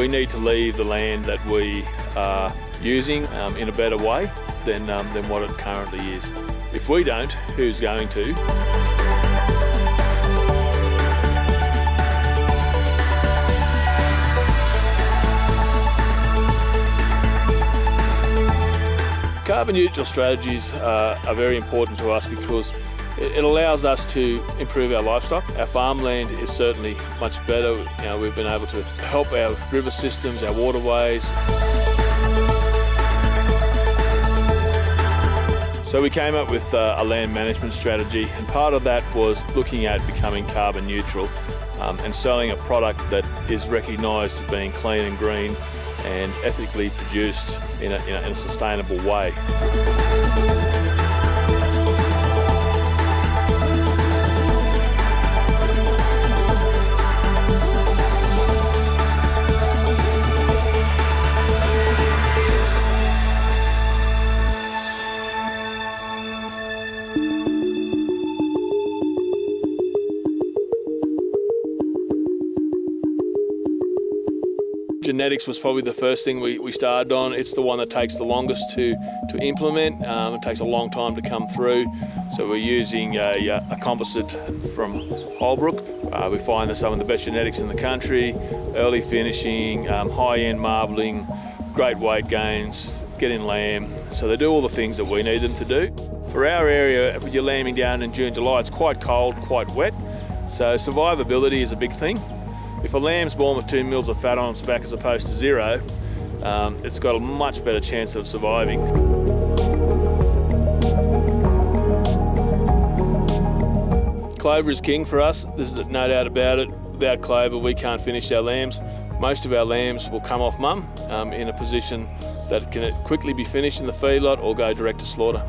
we need to leave the land that we are using in a better way than what it currently is. If we don't, who's going to? Carbon neutral strategies are very important to us because it allows us to improve our livestock. Our farmland is certainly much better. We've been able to help our river systems, our waterways. So we came up with a land management strategy, and part of that was looking at becoming carbon neutral and selling a product that is recognised as being clean and green and ethically produced in a sustainable way. Genetics was probably the first thing we started on. It's the one that takes the longest to implement. It takes a long time to come through. So we're using a composite from Holbrook. We find that some of the best genetics in the country, early finishing, high-end marbling, great weight gains, get in lamb. So they do all the things that we need them to do. For our area, if you're lambing down in June, July, it's quite cold, quite wet. So survivability is a big thing. If a lamb's born with 2 mils of fat on its back as opposed to 0, it's got a much better chance of surviving. Clover is king for us, there's no doubt about it. Without clover, we can't finish our lambs. Most of our lambs will come off mum in a position that can quickly be finished in the feedlot or go direct to slaughter.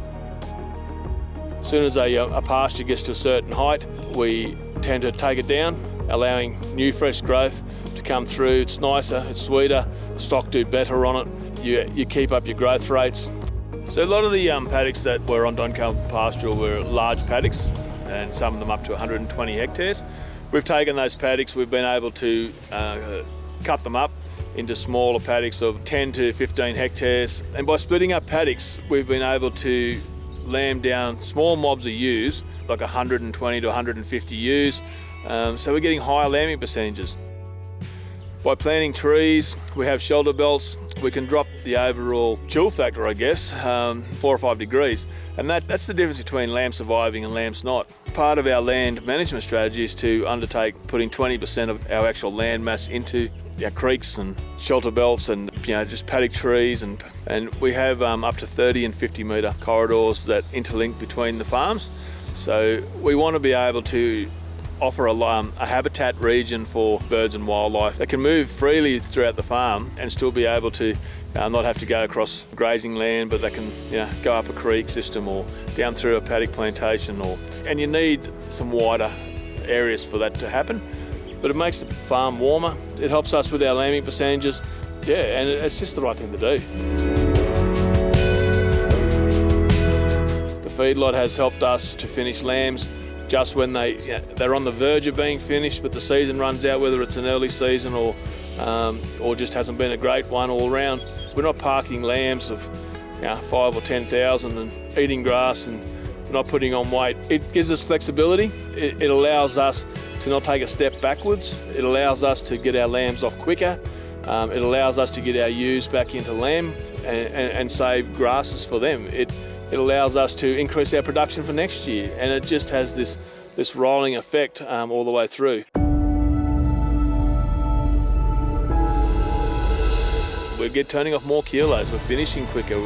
As soon as a pasture gets to a certain height, we tend to take it down, allowing new fresh growth to come through. It's nicer, it's sweeter, the stock do better on it, you keep up your growth rates. So a lot of the paddocks that were on Dunkeld Pastoral were large paddocks, and some of them up to 120 hectares. We've taken those paddocks, we've been able to cut them up into smaller paddocks of 10 to 15 hectares, and by splitting up paddocks we've been able to lamb down small mobs of ewes, like 120 to 150 ewes. So we're getting higher lambing percentages. By planting trees, we have Shelterbelts, we can drop the overall chill factor, I guess, 4 or 5 degrees. And that's the difference between lamb surviving and lambs not. Part of our land management strategy is to undertake putting 20% of our actual land mass into our creeks and Shelterbelts and just paddock trees, and we have up to 30 and 50 metre corridors that interlink between the farms. So we want to be able to offer a habitat region for birds and wildlife that can move freely throughout the farm and still be able to not have to go across grazing land, but they can go up a creek system or down through a paddock plantation, and you need some wider areas for that to happen. But it makes the farm warmer, it helps us with our lambing percentages, and it's just the right thing to do. The feedlot has helped us to finish lambs just when they're on the verge of being finished, but the season runs out, whether it's an early season or just hasn't been a great one all around. We're not parking lambs of 5 or 10,000 and eating grass and not putting on weight. It gives us flexibility. It allows us to not take a step backwards. It allows us to get our lambs off quicker. It allows us to get our ewes back into lamb and save grasses for them. It allows us to increase our production for next year, and it just has this rolling effect all the way through. We're turning off more kilos, we're finishing quicker.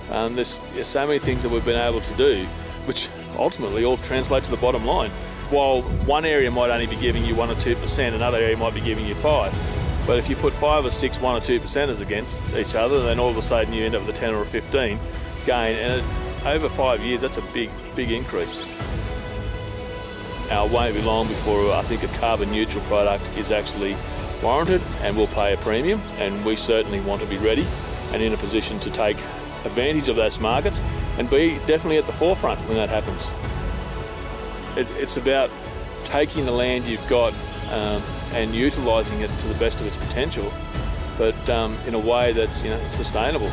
There's so many things that we've been able to do, which ultimately all translate to the bottom line. While one area might only be giving you 1 or 2%, another area might be giving you 5%. But if you put 5 or 6 1 or 2%ers against each other, then all of a sudden you end up with a 10 or a 15 gain, and over 5 years, that's a big increase. Now, it won't be long before I think a carbon neutral product is actually warranted and will pay a premium, and we certainly want to be ready and in a position to take advantage of those markets and be definitely at the forefront when that happens. It's about taking the land you've got and utilising it to the best of its potential but in a way that's sustainable.